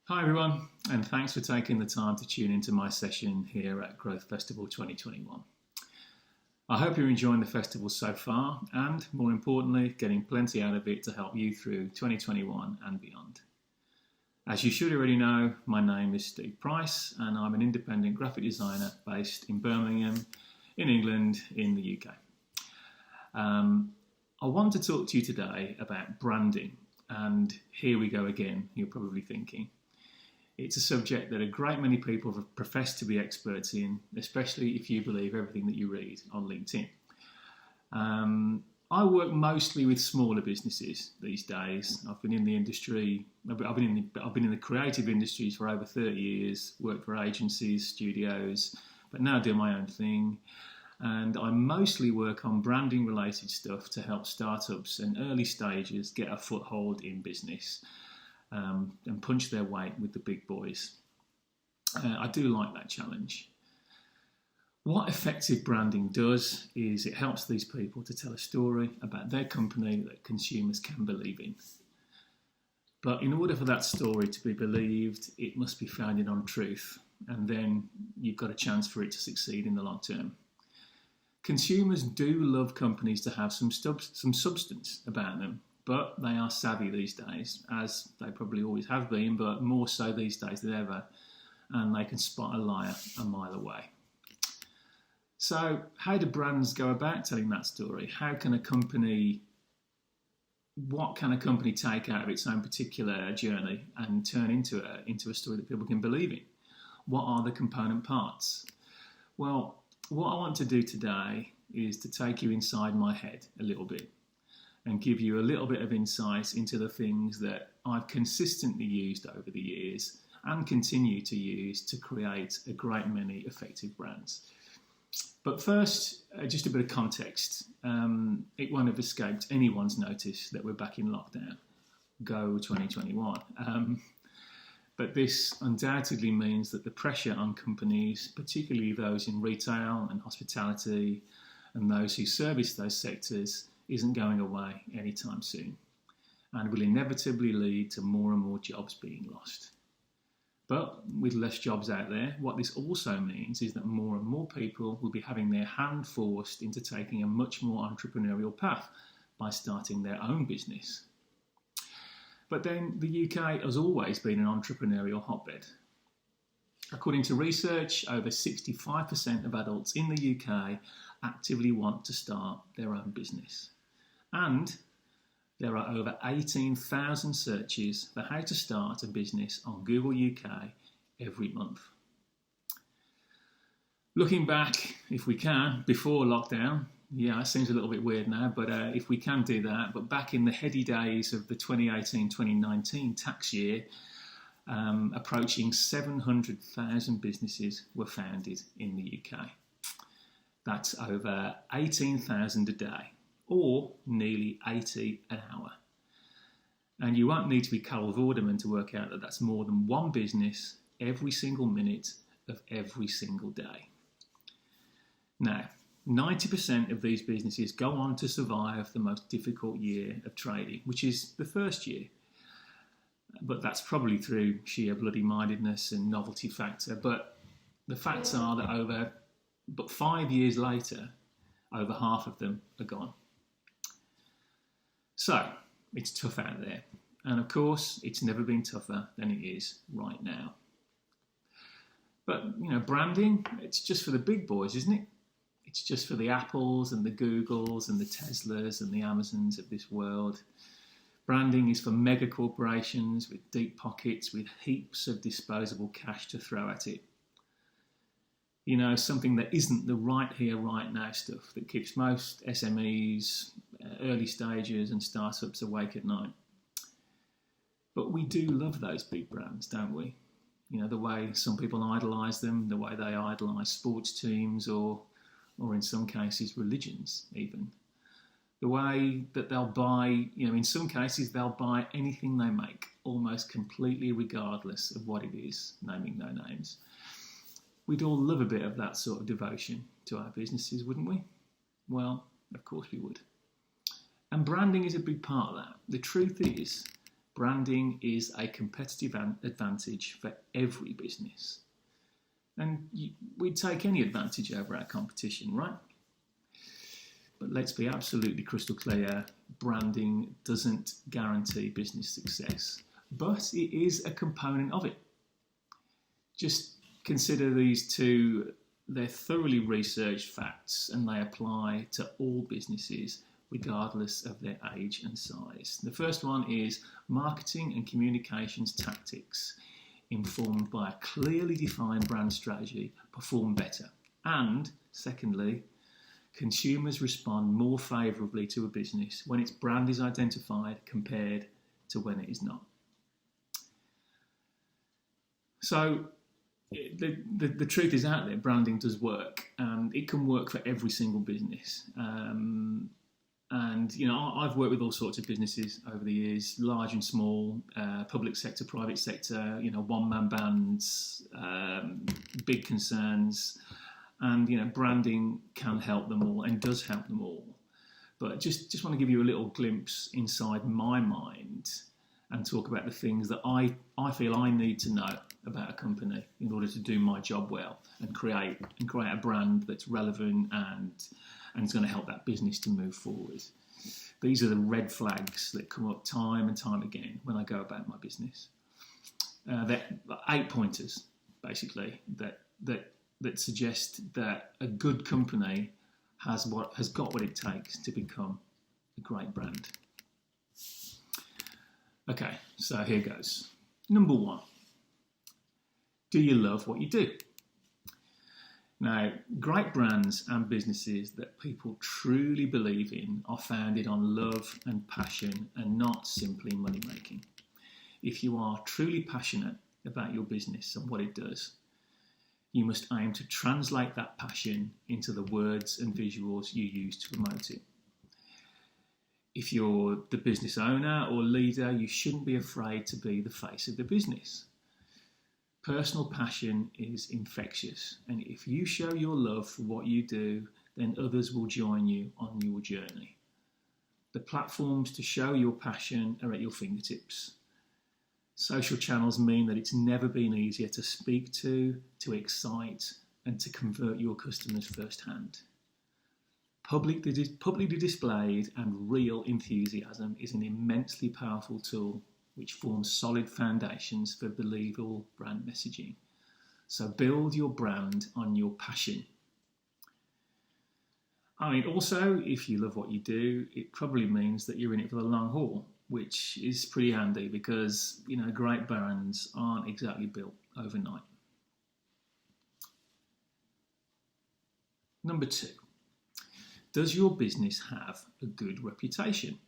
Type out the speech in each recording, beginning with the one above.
Hi everyone, and thanks for taking the time to tune into my session here at Growth Festival 2021. I hope you're enjoying the festival so far and, more importantly, getting plenty out of it to help you through 2021 and beyond. As you should already know, my name is Steve Price and I'm an independent graphic designer based in Birmingham, in England, in the UK. I want to talk to you today about branding, and here we go again, you're probably thinking. It's a subject that a great many people have professed to be experts in, especially if you believe everything that you read on LinkedIn. I work mostly with smaller businesses these days. I've been in the industry, I've been in the creative industries for over 30 years, worked for agencies, studios, but now do my own thing. And I mostly work on branding related stuff to help startups and early stages get a foothold in business. And punch their weight with the big boys. I do like that challenge. What effective branding does is it helps these people to tell a story about their company that consumers can believe in. But in order for that story to be believed, it must be founded on truth, and then you've got a chance for it to succeed in the long term. Consumers do love companies to have some substance about them, but they are savvy these days, as they probably always have been, but more so these days than ever, and they can spot a liar a mile away. So how do brands go about telling that story? What can a company take out of its own particular journey and turn into a story that people can believe in? What are the component parts? Well, what I want to do today is to take you inside my head a little bit and give you a little bit of insight into the things that I've consistently used over the years and continue to use to create a great many effective brands. But first, just a bit of context. It won't have escaped anyone's notice that we're back in lockdown. Go 2021. But this undoubtedly means that the pressure on companies, particularly those in retail and hospitality and those who service those sectors, isn't going away anytime soon and will inevitably lead to more and more jobs being lost. But with less jobs out there, what this also means is that more and more people will be having their hand forced into taking a much more entrepreneurial path by starting their own business. But then the UK has always been an entrepreneurial hotbed. According to research, over 65% of adults in the UK actively want to start their own business. And there are over 18,000 searches for how to start a business on Google UK every month. Looking back, if we can, before lockdown, it seems a little bit weird now, but if we can do that, but back in the heady days of the 2018-2019 tax year, approaching 700,000 businesses were founded in the UK. That's over 18,000 a day, or nearly 80 an hour. And you won't need to be Carol Vorderman to work out that that's more than one business every single minute of every single day. Now, 90% of these businesses go on to survive the most difficult year of trading, which is the first year. But that's probably through sheer bloody-mindedness and novelty factor. But the facts are that but 5 years later, over half of them are gone. So, it's tough out there. And of course, it's never been tougher than it is right now. But, branding, it's just for the big boys, isn't it? It's just for the Apples and the Googles and the Teslas and the Amazons of this world. Branding is for mega corporations with deep pockets, with heaps of disposable cash to throw at it. Something that isn't the right here, right now stuff that keeps most SMEs, early stages and startups awake at night. But we do love those big brands, don't we? The way some people idolise them, the way they idolise sports teams or in some cases religions even. The way that they'll buy, in some cases they'll buy anything they make, almost completely regardless of what it is, naming no names. We'd all love a bit of that sort of devotion to our businesses, wouldn't we? Well, of course we would. And branding is a big part of that. The truth is Branding is a competitive advantage for every business. And we'd take any advantage over our competition, right? But let's be absolutely crystal clear, branding doesn't guarantee business success, but it is a component of it. Just consider these two. They're thoroughly researched facts and they apply to all businesses regardless of their age and size. The first one is marketing and communications tactics informed by a clearly defined brand strategy perform better. And secondly, consumers respond more favourably to a business when its brand is identified compared to when it is not. So the truth is out there, branding does work, and it can work for every single business. And, you know, I've worked with all sorts of businesses over the years, large and small, public sector, private sector, you know, one-man bands, big concerns. And, you know, branding can help them all and does help them all. But just want to give you a little glimpse inside my mind and talk about the things that I feel I need to know about a company in order to do my job well and create a brand that's relevant and is going to help that business to move forward. These are the red flags that come up time and time again when I go about my business. They're 8 pointers, basically, that suggest that a good company has got what it takes to become a great brand. Okay, so here goes. Number 1, do you love what you do? Now, great brands and businesses that people truly believe in are founded on love and passion and not simply money making. If you are truly passionate about your business and what it does, you must aim to translate that passion into the words and visuals you use to promote it. If you're the business owner or leader, you shouldn't be afraid to be the face of the business. Personal passion is infectious, and if you show your love for what you do, then others will join you on your journey. The platforms to show your passion are at your fingertips. Social channels mean that it's never been easier to speak to excite, and to convert your customers firsthand. Publicly displayed and real enthusiasm is an immensely powerful tool which forms solid foundations for believable brand messaging. So build your brand on your passion. I mean, also, if you love what you do, it probably means that you're in it for the long haul, which is pretty handy because, you know, great brands aren't exactly built overnight. Number 2, does your business have a good reputation?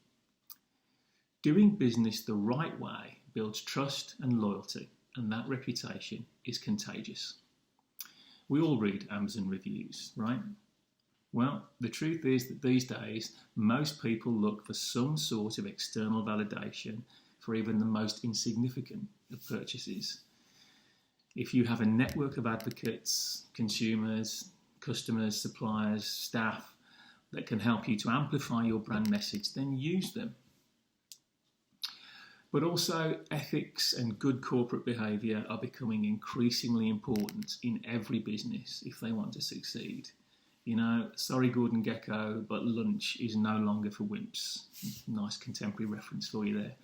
Doing business the right way builds trust and loyalty, and that reputation is contagious. We all read Amazon reviews, right? Well, the truth is that these days, most people look for some sort of external validation for even the most insignificant of purchases. If you have a network of advocates, consumers, customers, suppliers, staff that can help you to amplify your brand message, then use them. But also, ethics and good corporate behaviour are becoming increasingly important in every business if they want to succeed. You know, sorry Gordon Gekko, but lunch is no longer for wimps. Nice contemporary reference for you there.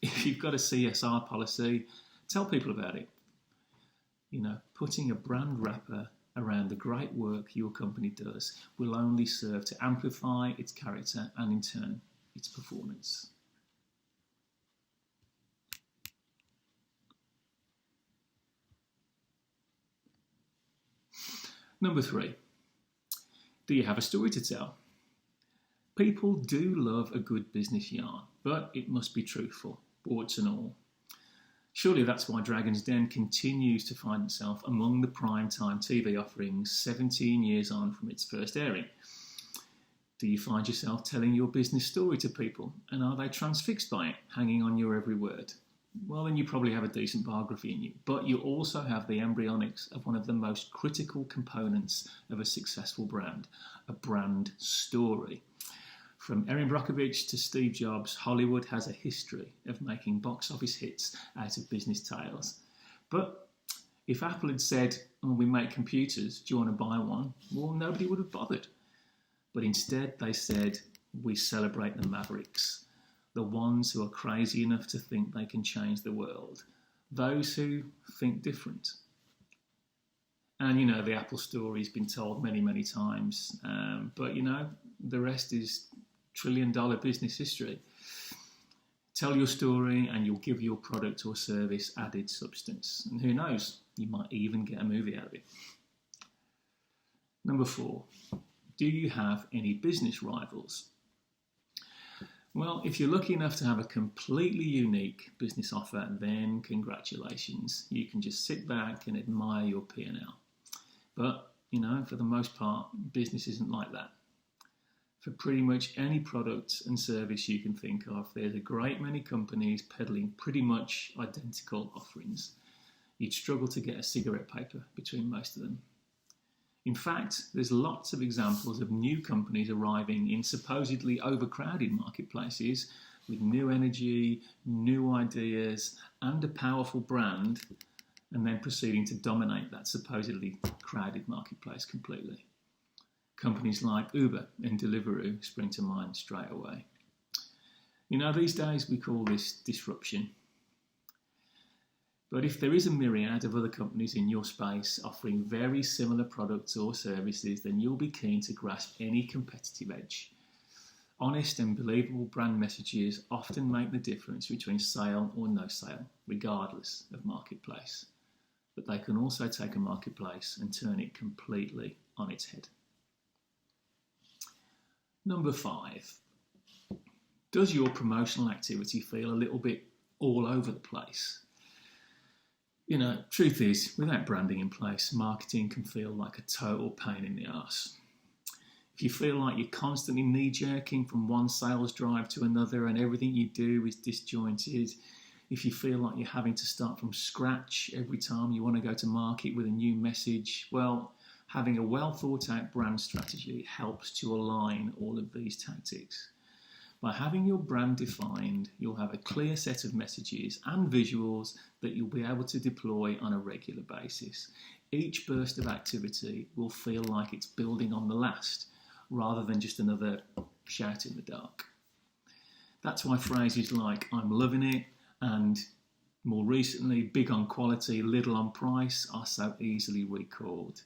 If you've got a CSR policy, tell people about it. You know, putting a brand wrapper around the great work your company does will only serve to amplify its character and in turn its performance. Number 3, do you have a story to tell? People do love a good business yarn, but it must be truthful, warts and all. Surely that's why Dragon's Den continues to find itself among the prime-time TV offerings 17 years on from its first airing. Do you find yourself telling your business story to people, and are they transfixed by it, hanging on your every word? Well, then you probably have a decent biography in you, but you also have the embryonics of one of the most critical components of a successful brand, a brand story. From Erin Brockovich to Steve Jobs, Hollywood has a history of making box office hits out of business tales. But if Apple had said, "Oh, we make computers, do you want to buy one?" well, nobody would have bothered. But instead they said, "We celebrate the mavericks, the ones who are crazy enough to think they can change the world, those who think different." And, the Apple story's been told many, many times. But, the rest is trillion-dollar business history. Tell your story and you'll give your product or service added substance. And who knows, you might even get a movie out of it. Number 4, do you have any business rivals? Well, if you're lucky enough to have a completely unique business offer, then congratulations. You can just sit back and admire your P&L. But, for the most part, business isn't like that. For pretty much any product and service you can think of, there's a great many companies peddling pretty much identical offerings. You'd struggle to get a cigarette paper between most of them. In fact, there's lots of examples of new companies arriving in supposedly overcrowded marketplaces with new energy, new ideas, and a powerful brand, and then proceeding to dominate that supposedly crowded marketplace completely. Companies like Uber and Deliveroo spring to mind straight away. These days we call this disruption. But if there is a myriad of other companies in your space offering very similar products or services, then you'll be keen to grasp any competitive edge. Honest and believable brand messages often make the difference between sale or no sale, regardless of marketplace. But they can also take a marketplace and turn it completely on its head. Number 5, does your promotional activity feel a little bit all over the place? Truth is, without branding in place, marketing can feel like a total pain in the arse. If you feel like you're constantly knee-jerking from one sales drive to another and everything you do is disjointed, if you feel like you're having to start from scratch every time you want to go to market with a new message, well, having a well-thought-out brand strategy helps to align all of these tactics. By having your brand defined, you'll have a clear set of messages and visuals that you'll be able to deploy on a regular basis. Each burst of activity will feel like it's building on the last, rather than just another shout in the dark. That's why phrases like "I'm loving it" and, more recently, "big on quality, little on price" are so easily recalled.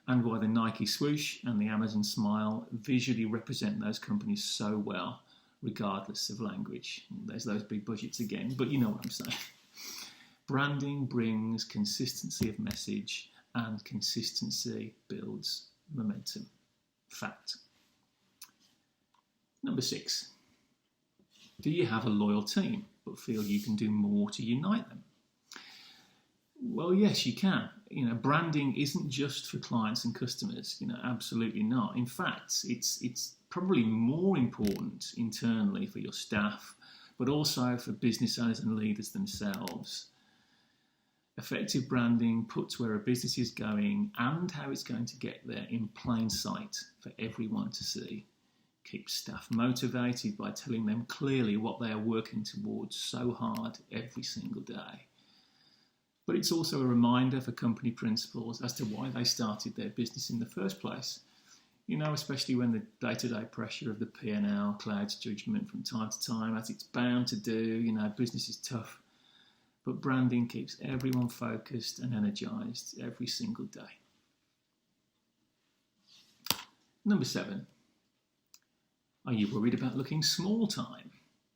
And why the Nike swoosh and the Amazon smile visually represent those companies so well, regardless of language. There's those big budgets again, but you know what I'm saying. Branding brings consistency of message, and consistency builds momentum. Fact. Number 6, do you have a loyal team but feel you can do more to unite them? Well, yes, you can. Branding isn't just for clients and customers. Absolutely not. In fact, it's probably more important internally for your staff, but also for business owners and leaders themselves. Effective branding puts where a business is going and how it's going to get there in plain sight for everyone to see. Keeps staff motivated by telling them clearly what they are working towards so hard every single day. But it's also a reminder for company principals as to why they started their business in the first place. Especially when the day-to-day pressure of the P&L clouds judgment from time to time, as it's bound to do. Business is tough. But branding keeps everyone focused and energised every single day. Number 7, are you worried about looking small time?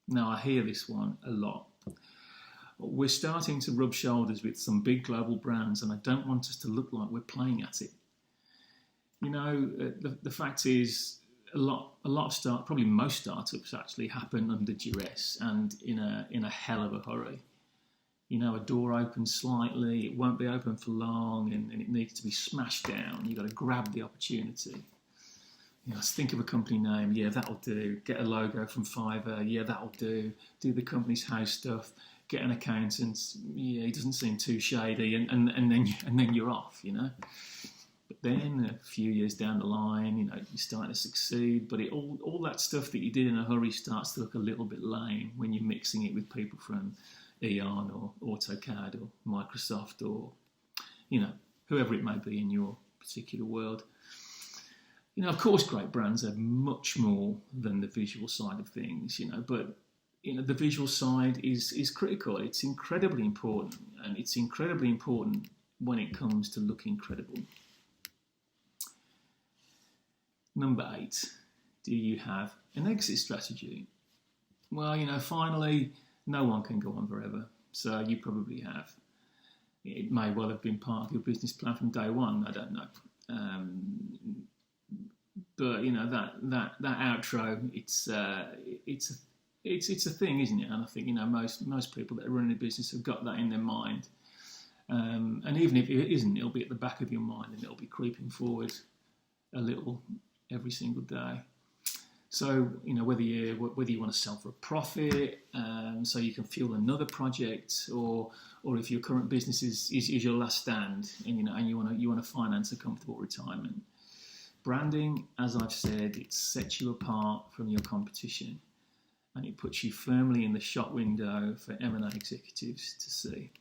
Now, I hear this one a lot. We're starting to rub shoulders with some big global brands, and I don't want us to look like we're playing at it. The fact is, a lot of probably most startups actually happen under duress and in a hell of a hurry. A door opens slightly, it won't be open for long, and it needs to be smashed down. You've got to grab the opportunity. Think of a company name, yeah, that'll do. Get a logo from Fiverr, yeah, that'll do. Do the company's house stuff. Get an accountant, yeah, he doesn't seem too shady, and then you're off. But then a few years down the line, you're starting to succeed, but all that stuff that you did in a hurry starts to look a little bit lame when you're mixing it with people from Eon or AutoCAD or Microsoft or, whoever it may be in your particular world. Of course, great brands are much more than the visual side of things, but the visual side is critical. It's incredibly important, and it's incredibly important when it comes to looking credible. Number 8, do you have an exit strategy? Well, finally, no one can go on forever, so you probably have. It may well have been part of your business plan from day one. I don't know. But that outro, it's a thing, isn't it? And I think most people that are running a business have got that in their mind. And even if it isn't, it'll be at the back of your mind, and it'll be creeping forward a little every single day. So whether you want to sell for a profit, so you can fuel another project, or if your current business is your last stand, and you want to finance a comfortable retirement. Branding, as I've said, it sets you apart from your competition, and it puts you firmly in the shop window for M&A executives to see.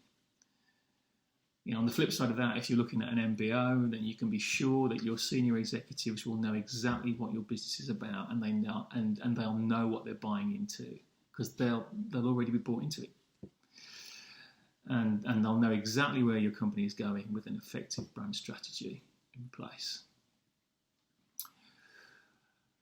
On the flip side of that, if you're looking at an MBO, then you can be sure that your senior executives will know exactly what your business is about, and they'll know what they're buying into, because they'll already be bought into it, and they'll know exactly where your company is going with an effective brand strategy in place.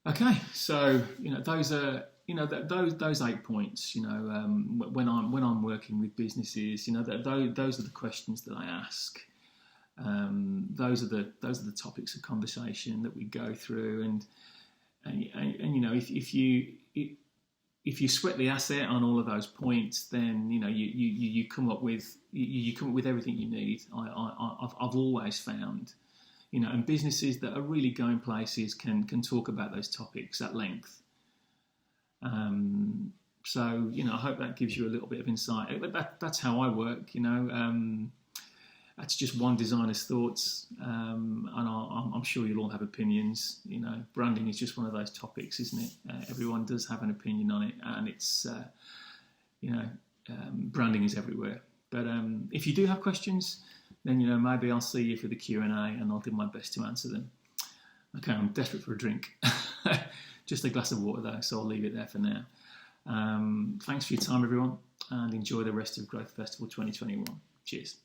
Okay, so those are those 8 points. When I'm working with businesses, those are the questions that I ask. Those are the topics of conversation that we go through, and if you sweat the asset on all of those points, then you come up with everything you need. I've always found. And businesses that are really going places can talk about those topics at length. So, I hope that gives you a little bit of insight. That's how I work, That's just one designer's thoughts, and I'm sure you'll all have opinions. Branding is just one of those topics, isn't it? Everyone does have an opinion on it, and it's, branding is everywhere. But if you do have questions, then maybe I'll see you for the Q&A, and I'll do my best to answer them. Okay, I'm desperate for a drink. Just a glass of water though, so I'll leave it there for now. Thanks for your time, everyone, and enjoy the rest of Growth Festival 2021. Cheers.